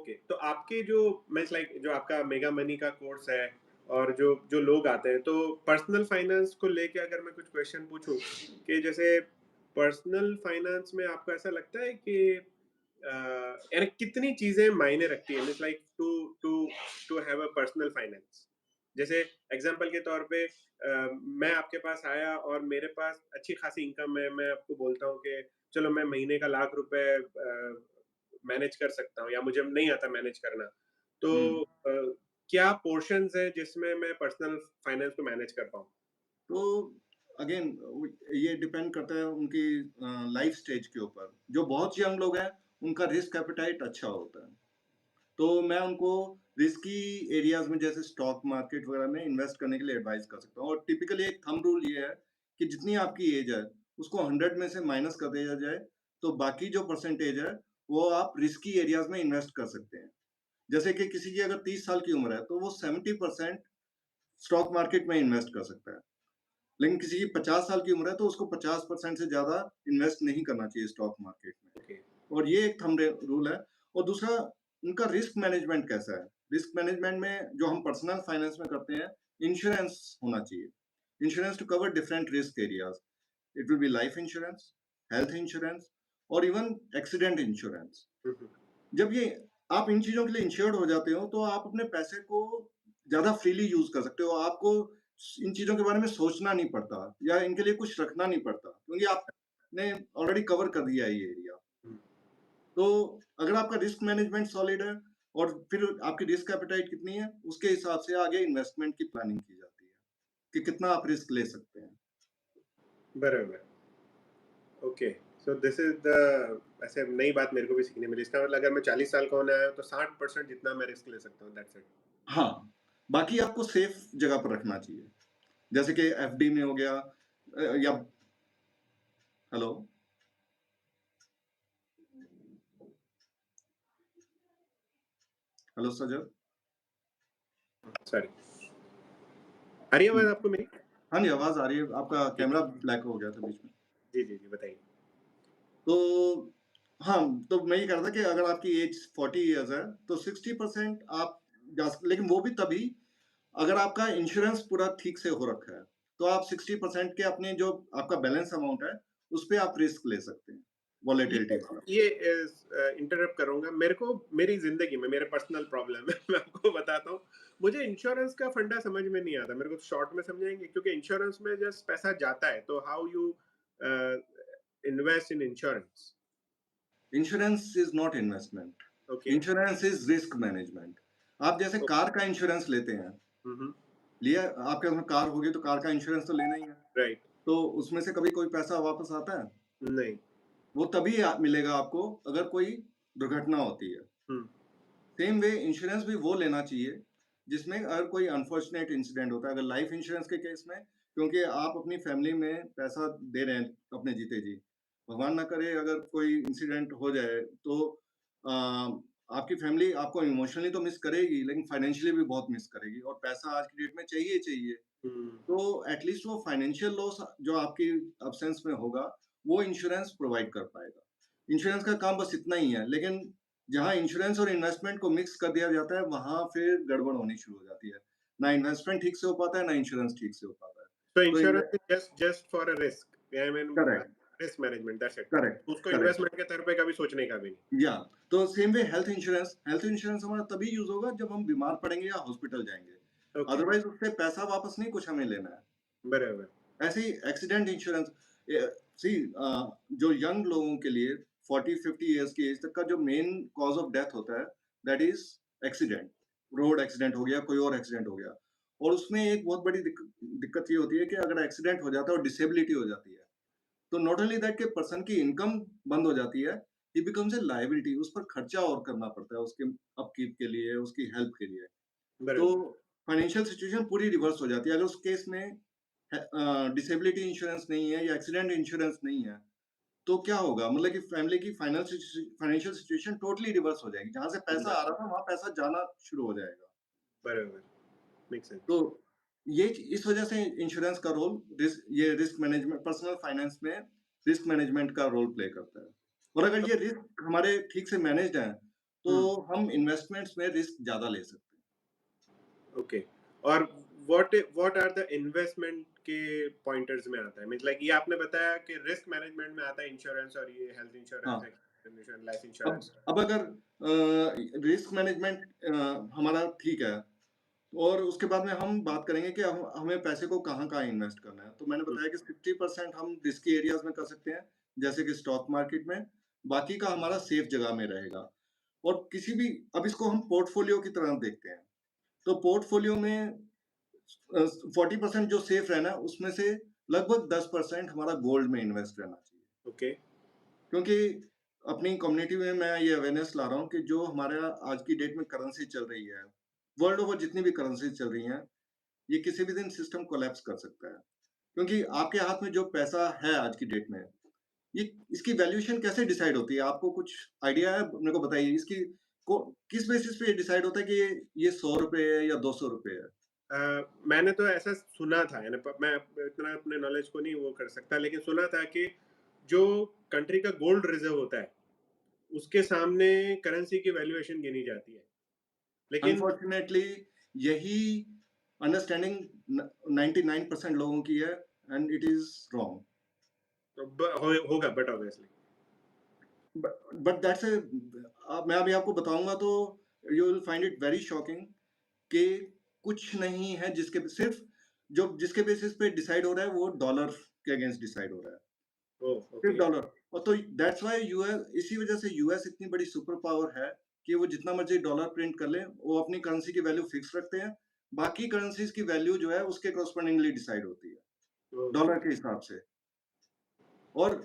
Okay, तो आपके जो मीन्स लाइक जो आपका मेगा मनी का कोर्स है और जो जो लोग आते हैं, तो पर्सनल फाइनेंस को लेके अगर मैं कुछ क्वेश्चन पूछूं कि जैसे पर्सनल फाइनेंस में आपको ऐसा लगता है कि यानी कितनी चीजें मायने रखती है means like to to to have a personal finance. जैसे एग्जांपल के तौर पे मैं आपके पास आया और मेरे पास अच्छी खासी इनकम है, मैं आपको बोलता हूँ कि चलो मैं महीने का लाख रुपए मैनेज कर सकता हूँ या मुझे नहीं आता मैनेज करना। तो हुँ। क्या पोर्शंस है जिसमें मैं पर्सनल फाइनेंस को मैनेज कर पाऊँ? तो अगेन ये डिपेंड करता है उनकी लाइफ स्टेज के ऊपर। जो बहुत यंग लोग हैं, उनका रिस्क एपेटाइट अच्छा होता है। तो मैं उनको रिस्की एरियाज़ में जैसे स्टॉक मार्केट वगैरह में इन्वेस्ट करने के लिए एडवाइस कर सकता हूँ और टिपिकली एक थंब रूल ये है कि जितनी आपकी एज है, उसको 100 में से माइनस कर दिया जाए, तो बाकी जो परसेंटेज है, वो आप रिस्की एरियाज़ में इन्वेस्ट कर सकते हैं। जैसे कि किसी की अगर 30 साल की उम्र है, तो वो 70% स्टॉक मार्केट में इन्वेस्ट कर सकता है। लेकिन किसी की 50 साल की उम्र है, तो उसको 50% से ज़्यादा इन्वेस्ट नहीं करना चाहिए स्टॉक मार्केट में। ओके। और ये एक थंब रूल है और दूसरा उनका रिस्क मैनेजमेंट कैसा है? रिस्क मैनेजमेंट में जो हम पर्सनल फाइनेंस में करते हैं, इंश्योरेंस होना चाहिए। Insurance to cover different risk areas. It will be life insurance, health insurance और इवन एक्सीडेंट इंश्योरेंस। हुँ, हुँ। जब ये आप इन चीज़ों के लिए इंश्योर्ड हो जाते हो, तो आप अपने पैसे को ज़्यादा फ्रीली यूज़ कर सकते हो। आपको इन चीज़ों के बारे में सोचना नहीं पड़ता या इनके लिए कुछ रखना नहीं पड़ता, क्योंकि आपने ऑलरेडी कवर कर दिया है ये एरिया। हुँ। तो अगर आपका रिस्क मैनेजमेंट सॉलिड है और फिर आपकी रिस्क एपेटाइट कितनी है, उसके हिसाब से आगे इन्वेस्टमेंट की प्लानिंग की जाती है, कि कितना आप रिस्क ले सकते हैं। बराबर। Okay, so this is the ऐसे नई बात मेरे को भी सीखने मिली। इसका मतलब अगर मैं 40 साल का होने आया हूँ, तो 60% जितना मैं रिस्क ले सकता हूँ, दैट्स इट। हाँ, बाकी आपको सेफ जगह पर रखना चाहिए। जैसे कि एफडी में हो गया या हेलो? हेलो सजल? सॉरी। आ रही है हुँ। आवाज़ आपको मेरी? हाँ जी, आवाज़ आ रही है। आपका जी, कैमरा ब्लैक हो गया था बीच में। जी, जी, जी, बताइए। तो हाँ, तो मैं ये कह रहा था कि अगर आपकी एज 40 इयर्स है, तो 60% आप जा सक लेकिन वो भी तभी अगर आपका इंश्योरेंस पूरा ठीक से हो रखा है, तो आप 60% के अपने जो आपका बैलेंस अमाउंट है, उसपे आप रिस्क ले सकते हैं, वोलेटिलिटी ये वाला। ये इंटरप्ट करूँगा। मेरे को मेरी ज़िंदगी में मेरे पर्सनल प्रॉब्लम है, मैं आपको बताता हूँ। मुझे इंश्योरेंस का फंडा समझ में नहीं आता। मेरे को शॉर्ट में समझाएँगे? क्योंकि इंश्योरेंस में जस्ट पैसा जाता है, तो how you a, invest in insurance? Insurance is not investment, okay, insurance is risk management. आप जैसे ओ कार का इंश्योरेंस लेते हैं, हुँ, हुँ, लिया आपके घर में कार होगी तो कार का इंश्योरेंस तो लेना ही है, राइट, तो उसमें से कभी कोई पैसा वापस आता है? नहीं, वो तभी मिलेगा आपको अगर कोई दुर्घटना होती है। हुँ, सेम वे इंश्योरेंस भी वो लेना चाहिए जिसमें अगर कोई अनफॉर्चुनेट इंसिडेंट होता है, अगर लाइफ इंश्योरेंस के केस में, क्योंकि आप अपनी फैमिली में पैसा दे रहे हैं अपने जीते जी, भगवान ना करे अगर कोई इंसिडेंट हो जाए तो आ, आपकी फैमिली आपको इमोशनली तो मिस करेगी लेकिन फाइनेंशियली भी बहुत मिस करेगी और पैसा आज की डेट में चाहिए ही चाहिए। हुँ, तो एटलीस्ट वो फाइनेंशियल लॉस जो आपकी अब्सेंस में होगा, वो इंश्योरेंस प्रोवाइड कर पाएगा। इंश्योरेंस का काम बस इतना ही है, लेकिन जहाँ इंश्योरेंस और इन्वेस्टमेंट को मिक्स कर दिया जाता है, वहाँ फिर गड़बड़ होनी शुरू हो जाती है। ना इन्वेस्टमेंट ठीक से हो पाता है, ना इंश्योरेंस ठीक से हो पाता है। तो तो इन्वे insurance is just for a risk I mean correct, risk management that's it. Correct, उसको करेक्ट। इन्वेस्टमेंट के तौर पे कभी सोचने का भी नहीं। या तो सेम वे हेल्थ इंश्योरेंस हमारा तभी यूज़ होगा जब हम बीमार पड़ेंगे या हॉस्पिटल जाएँगे। ओके, अदरवाइज़ उससे पैसा वापस नहीं कुछ हमें लेना है। बराबर, ऐसे ही एक्सीडेंट इंश्योरेंस सी जो यंग लोगों के लिए 40-50 इयर्स की एज तक का जो मेन कॉज़ ऑफ डेथ होता है, that is accident. Road accident हो गया, कोई और एक्सीडेंट हो गया। और उसमें एक बहुत बड़ी दिक्कत ये होती है कि अगर एक्सीडेंट हो जाता है और डिसेबिलिटी हो जाती है, तो नॉट ओनली दैट कि पर्सन की इनकम बंद हो जाती है, ही बिकम्स अ लायबिलिटी। उस पर खर्चा और करना पड़ता है उसके अपकीप के लिए, उसकी हेल्प के लिए। तो बराबर। फाइनेंशियल सिचुएशन पूरी रिवर्स हो जाती है। अगर उस केस में डिसेबिलिटी इंश्योरेंस नहीं है या एक्सीडेंट इंश्योरेंस नहीं है, तो क्या होगा? मतलब कि फैमिली की फाइनेंशियल सिचुएशन टोटली रिवर्स हो जाएगी। जहाँ से पैसा ब आ रहा था, वहाँ पैसा जाना शुरू हो जाएगा। बराबर, मेक तो सेंस। ये इस वजह से इंश्योरेंस का role risk management personal finance में रिस्क मैनेजमेंट का रोल प्ले करता है। और अगर ये रिस्क हमारे ठीक से मैनेज्ड हैं, तो हम इन्वेस्टमेंट्स में रिस्क ज़्यादा ले सकते हैं। ओके। और व्हाट आर द इन्वेस्टमेंट के पॉइंटर्स में आता है? मीन्स लाइक ये आपने बताया कि रिस्क मैनेजमेंट में आता है इंश्योरेंस और ये हेल्थ इंश्योरेंस, हाँ, एक्सीडेंट इंश्योरेंस, लाइफ अब इंश्योरेंस। अब अगर रिस्क मैनेजमेंट हमारा ठीक है, और उसके बाद में हम बात करेंगे कि हम हमें पैसे को कहाँ-कहाँ इन्वेस्ट करना है। तो मैंने हुँ, बताया कि 60% हम रिस्की एरियाज़ में कर सकते हैं, जैसे कि स्टॉक मार्केट में, बाकी का हमारा सेफ जगह में रहेगा। और किसी भी, अब इसको हम पोर्टफोलियो की तरह देखते हैं। तो पोर्टफोलियो में 40% जो सेफ रहना है, उसमें से लगभग 10% हमारा गोल्ड में इन्वेस्ट रहना चाहिए। ओके। क्योंकि अपनी कम्युनिटी में मैं ये अवेयरनेस ला रहा हूँ कि जो हमारा आज की डेट में करेंसी चल रही है, वर्ल्ड ओवर जितनी भी करेंसीज़ चल रही हैं, ये किसी भी दिन सिस्टम कोलैप्स कर सकता है। क्योंकि आपके हाथ में जो पैसा है आज की डेट में, ये इसकी वैल्यूएशन कैसे डिसाइड होती है? आपको कुछ आइडिया है? मेरे को बताइए, इसकी को किस बेसिस पे ये डिसाइड होता है कि ये ₹100 है या ₹200 है? मैंने तो ऐसा सुना था, यानी मैं इतना अपने नॉलेज को नहीं वो कर सकता, लेकिन सुना था कि जो कंट्री का गोल्ड रिजर्व होता है, उसके सामने करेंसी की वैल्यूएशन गिनी जाती है। लेकिन अनफॉर्चुनेटली यही अंडरस्टैंडिंग 99% लोगों की है, एंड इट इज़ रॉन्ग। होगा बट ऑब्वियसली। बट दैट्स मैं अभी आपको बताऊँगा तो you will find it very shocking कि कुछ नहीं है सिर्फ जो जिसके बेसिस पे डिसाइड हो रहा है वो डॉलर के अगेंस्ट डिसाइड हो रहा है। ओह! सिर्फ ओके। डॉलर। और तो दैट्स व्हाई यूएस, इसी वजह से यूएस इतनी बड़ी सुपर पावर है कि वो जितना मर्ज़ी डॉलर प्रिंट कर लें, वो अपनी करेंसी की वैल्यू फिक्स रखते हैं। बाकी करेंसीज़ की वैल्यू जो है उसके कॉरेस्पोंडिंगली डिसाइड होती है, ओके। डॉलर के हिसाब से। और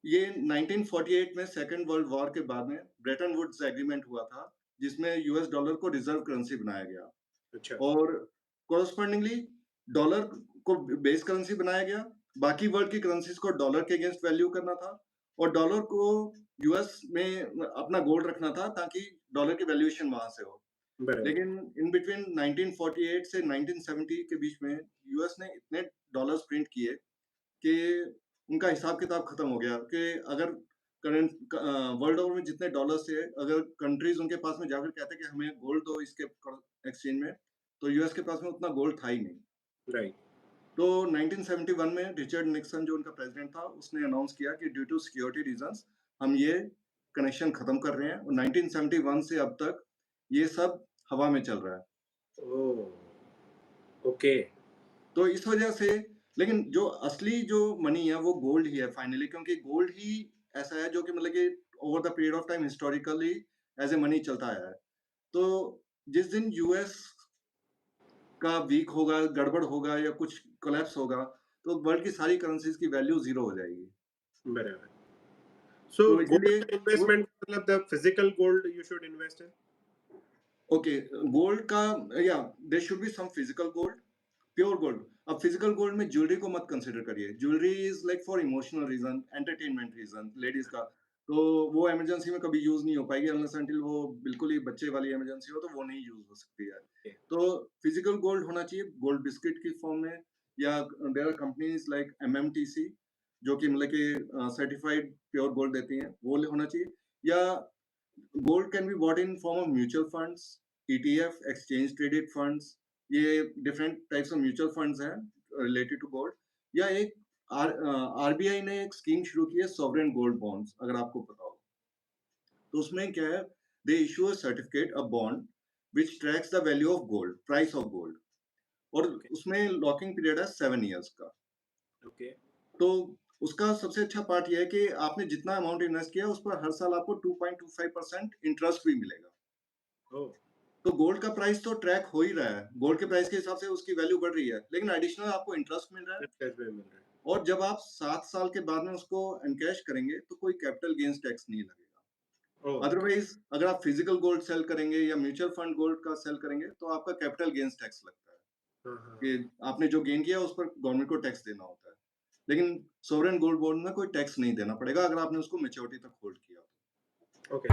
ये 1948 में सेकंड वर्ल्ड वॉर के बाद में ब्रेटन वुड्स एग्रीमेंट हुआ था, जिसमें यूएस डॉलर को रिज़र्व करेंसी बनाया गया। अच्छा। और कॉरेस्पॉन्डिंगली डॉलर को बेस करेंसी बनाया गया। बाकी वर्ल्ड की करेंसीज़ को डॉलर के अगेंस्ट वैल्यू करना था, और डॉलर को यूएस में अपना गोल्ड रखना था ताकि डॉलर की वैल्यूएशन वहाँ से हो। बराबर। लेकिन इन बिटवीन 1948 से 1970 के बीच में यूएस ने इतने डॉलर्स प्रिंट किए कि उनका हिसाब-किताब खत्म हो गया कि अगर वर्ल्ड ओवर में जितने डॉलर्स थे, अगर कंट्रीज़ उनके पास में जाकर कहते कि हमें गोल्ड दो इसके एक्सचेंज में, तो यूएस के पास में उतना गोल्ड था ही नहीं। राइट। तो 1971 में रिचर्ड निक्सन जो उनका प्रेसिडेंट था, उसने अनाउंस किया कि ड्यू टू सिक्योरिटी रीजंस हम ये कनेक्शन खत्म कर रहे हैं, और 1971 से अब तक ये सब हवा में चल रहा है। ओह! ओके। तो इस वजह से, लेकिन जो असली जो मनी है वो गोल्ड ही है फाइनली, क्योंकि गोल्ड ही ऐसा है जो कि मतलब कि over the period of time historically as a money चलता आया है। तो जिस दिन यूएस का वीक होगा, गड़बड़ होगा या कुछ कोलैप्स होगा, तो वर्ल्ड की सारी करेंसीज की वैल्यू जीरो हो जाएगी। बराबर। सो तो गोल्ड इसीलिए में वो, इन्वेस्टमेंट मतलब the physical gold you should invest in? Okay, gold का, या there should be some physical gold, pure gold. अब फिजिकल गोल्ड में ज्वेलरी को मत कंसीडर करिए। Jewellery is like for emotional reason, entertainment reason, ladies का। तो वो इमरजेंसी में कभी यूज नहीं हो पाएगी, अनलेस अनटिल वो बिल्कुल ही बच्चे वाली इमरजेंसी हो, तो वो नहीं यूज हो सकती है। ओके। तो फिजिकल गोल्ड होना चाहिए, गोल्ड बिस्किट की फॉर्म में, या there are companies like MMTC जो कि मतलब कि सर्टिफाइड प्योर गोल्ड देती हैं, वो होना चाहिए। या gold can be bought in form of mutual funds, ETF, exchange traded funds. ये different types of mutual funds हैं रिलेटेड टू गोल्ड। या एक आरबीआई ने एक स्कीम शुरू की है, सॉवरेन गोल्ड बॉन्ड्स, अगर आपको पता हो। तो उसमें क्या है, they issue a certificate, a bond which tracks the value of gold, price of gold. और ओके। उसमें लॉकिंग पीरियड है 7 इयर्स का। ओके। तो उसका सबसे अच्छा पार्ट ये है कि आपने जितना अमाउंट इन्वेस्ट किया उस पर हर साल आपको 2.25% इंटरेस्ट भी मिलेगा। ओह! तो गोल्ड का प्राइस तो ट्रैक हो ही रहा है, गोल्ड के प्राइस के हिसाब से उसकी वैल्यू बढ़ रही है, लेकिन एडिशनल आपको इंटरेस्ट मिल रहा है। इंटरेस्ट भी मिल रहा है। और जब आप 7 साल के बाद में उसको एनकैश करेंगे तो कोई कैपिटल गेन्स टैक्स नहीं लगेगा। ओह! ओके। अदरवाइज अगर आप फिजिकल गोल्ड सेल करेंगे या म्यूचुअल फंड गोल्ड का सेल करेंगे तो आपका कैपिटल गेन्स टैक्स लगता है हाँ, हाँ, हाँ। कि आपने जो गेन किया उस पर गवर्नमेंट को टैक्स देना होता है। लेकिन सोवरेन गोल्ड बॉन्ड में कोई टैक्स नहीं देना पड़ेगा अगर आपने उसको मैच्योरिटी तक होल्ड किया। ओके।